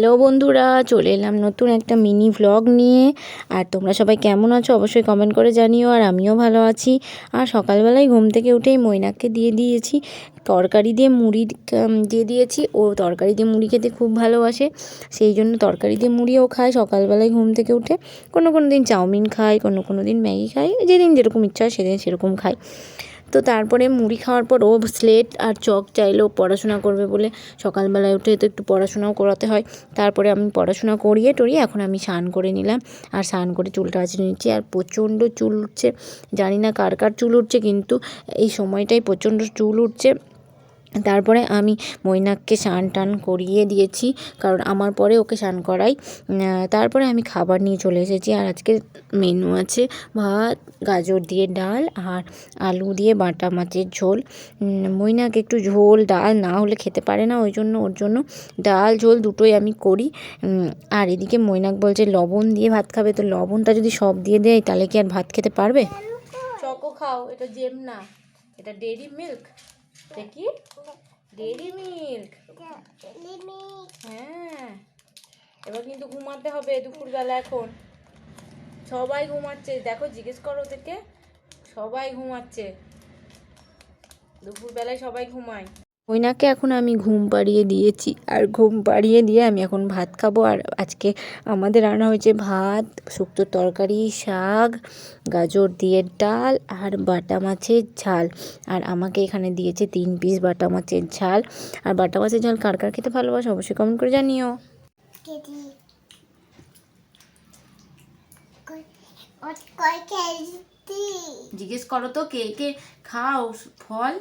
Hello বন্ধুরা, চলে এলাম নতুন একটা মিনি ভ্লগ নিয়ে। আর তোমরা সবাই কেমন আছো অবশ্যই কমেন্ট করে জানিও। আর আমিও ভালো আছি। আর সকালবেলায় ঘুম থেকে উঠেই মৈনাককে দিয়ে দিয়েছি তরকারি দিয়ে মুড়ি দিয়ে দিয়েছি। ও তরকারি দিয়ে মুড়ি খেতে খুব ভালোবাসে, সেই জন্য তরকারি দিয়ে মুড়িও খায় সকালবেলায় ঘুম থেকে উঠে। কোনো দিন চাউমিন খায়, কোনো দিন ম্যাগি খায়, যেদিন যেরকম ইচ্ছা হয় সেদিন সেরকম খায়। তো তারপরে মুড়ি খাওয়ার পর ও স্লেট আর চক চাইলো পড়াশোনা করবে বলে। সকালবেলায় উঠে তো একটু পড়াশোনাও করাতে হয়। তারপরে আমি পড়াশোনা করিয়ে টরিয়ে এখন আমি স্নান করে নিলাম। আর স্নান করে চুলটা আঁচড়ে নিচ্ছি। আর প্রচণ্ড চুল উঠছে, জানি না কার কার চুল উঠছে, কিন্তু এই সময়টাই প্রচণ্ড চুল উঠছে। তারপরে আমি মৈনাককে স্নান টান করিয়ে দিয়েছি, কারণ আমার পরে ওকে স্নান করাই। তারপরে আমি খাবার নিয়ে চলে এসেছি। আর আজকে মেনু আছে ভাত, গাজর দিয়ে ডাল আর আলু দিয়ে বাটা মাছের ঝোল। মৈনাক একটু ঝোল ডাল না হলে খেতে পারে না, ওই জন্য ওর জন্য ডাল ঝোল দুটোই আমি করি। আর এদিকে মৈনাক বলছে লবণ দিয়ে ভাত খাবে, তো লবণটা যদি সব দিয়ে দেয় তাহলে কি আর ভাত খেতে পারবে? চকো খাও, এটা জেম না, এটা ডেইরি মিল্ক। দেখি ডেইরি মিল্ক। হ্যাঁ, এবার কিন্তু ঘুমাতে হবে দুপুরবেলা। এখন সবাই ঘুমাচ্ছে, দেখো জিজ্ঞেস করো ওদেরকে, সবাই ঘুমাচ্ছে দুপুরবেলায়, সবাই ঘুমায়। মৈনাকে এখন আমি ঘুম পাড়িয়ে দিয়েছি। আর ঘুম পাড়িয়ে দিয়ে আমি এখন ভাত খাবো। আর আজকে আমাদের রান্না হয়েছে ভাত, শুক্তোর তরকারি, শাক, গাজর দিয়ে ডাল আর বাটা মাছের ঝাল। আর আমাকে এখানে দিয়েছে 3 পিস বাটা মাছের ঝাল। আর বাটা মাছের ঝাল কার কার খেতে ভালোবাসে অবশ্যই কমেন্ট করে জানিও। জিজ্ঞেস করো তো কে কে খাও ফল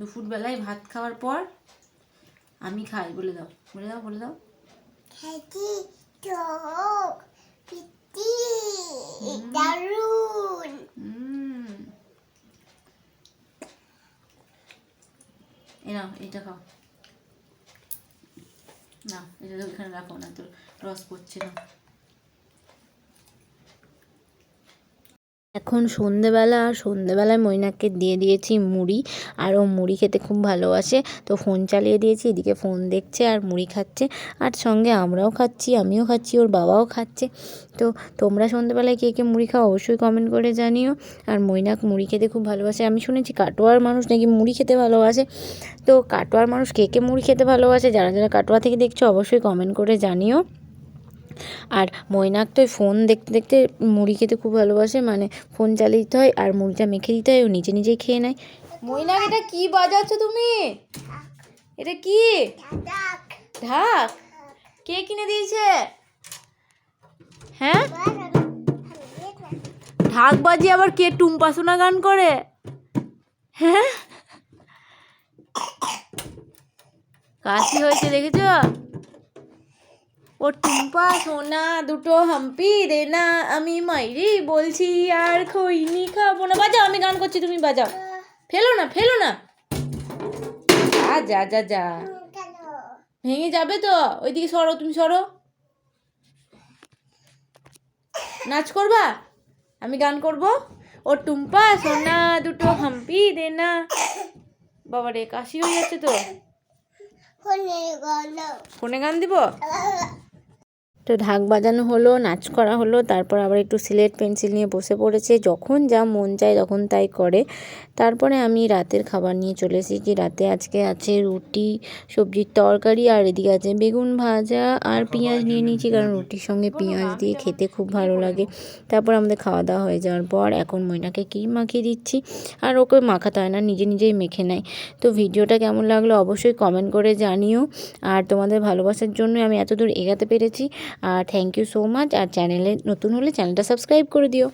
দুপুরবেলায় ভাত খাওয়ার পর? আমি খাই, বলে দাও, বলে দাও, বলে দাও। এটা খাও না, এটা তো এখানে রাখো না, তো রস পড়ছে না। এখন সন্ধেবেলা, আর সন্ধেবেলায় মৈনাককে দিয়ে দিয়েছি মুড়ি। আর ও মুড়ি খেতে খুব ভালোবাসে, তো ফোন চালিয়ে দিয়েছি, এদিকে ফোন দেখছে আর মুড়ি খাচ্ছে। আর সঙ্গে আমরাও খাচ্ছি, আমিও খাচ্ছি, ওর বাবাও খাচ্ছে। তো তোমরা সন্ধেবেলায় কে কে মুড়ি খাও অবশ্যই কমেন্ট করে জানিও। আর মৈনাক মুড়ি খেতে খুব ভালোবাসে। আমি শুনেছি কাটোয়ার মানুষ নাকি মুড়ি খেতে ভালোবাসে। তো কাটোয়ার মানুষ কে কে মুড়ি খেতে ভালোবাসে, যারা যারা কাটোয়া থেকে দেখছো অবশ্যই কমেন্ট করে জানিও। আর মৈনাক তো ফোন দেখতে দেখতে মুড়ি খেতে খুব ভালোবাসে, মানে ফোন চালিয়ে দিতে হয় আর মুড়িটা মেখে দিতে হয়, ও নিজে নিজেই খেয়ে নেয়। মৈনাক, এটা কি বাজাচ্ছ তুমি? এটা কি ঢাক? কে কিনে দিয়েছে? হ্যাঁ, ঢাক বাজিয়ে আবার কে টুম্পা সোনা গান করে? হ্যাঁ, কাশি হয়েছে দেখেছ? ও টুম্পা সোনা দুটো হাম্পি দে না, আমি মাইরি বলছি আর খৈনি খাবো না। বাজাও, আমি গান করছি, তুমি বাজাও। ফেলো না, ফেলো না। যা যা যা, ভেঙে যাবে তো। ওইদিকে সরো, তুমি সরো। নাচ করবা? আমি গান করব। ও টুম্পা সোনা দুটো হাম্পি দে না। বাবা রে, কাশি হয়ে যাচ্ছে তো। ফোনে গান দিব। তো ঢাক বাজানো হলো, নাচ করা হলো, তারপর আবার একটু সিলেট পেন্সিল নিয়ে বসে পড়েছে, যখন যা মন চায় তখন তাই করে। তারপরে আমি রাতের খাবার নিয়ে চলে এসেছি। রাতে আজকে আছে রুটি, সবজির তরকারি, আর এদিকে আছে বেগুন ভাজা আর পেঁয়াজ নিয়ে নিয়েছি, কারণ রুটির সঙ্গে পেঁয়াজ দিয়ে খেতে খুব ভালো লাগে। তারপর আমাদের খাওয়া দাওয়া হয়ে যাওয়ার পর এখন মৈনাকে ক্রিম মাখিয়ে দিচ্ছি। আর ওকে মাখাতে হয় না, নিজে নিজেই মেখে নেয়। তো ভিডিওটা কেমন লাগলো অবশ্যই কমেন্ট করে জানিও। আর তোমাদের ভালোবাসার জন্য আমি এত দূর এগাতে পেরেছি। আর থ্যাংক ইউ সো মাচ। আর চ্যানেলে নতুন হলে চ্যানেলটা সাবস্ক্রাইব করে দিও।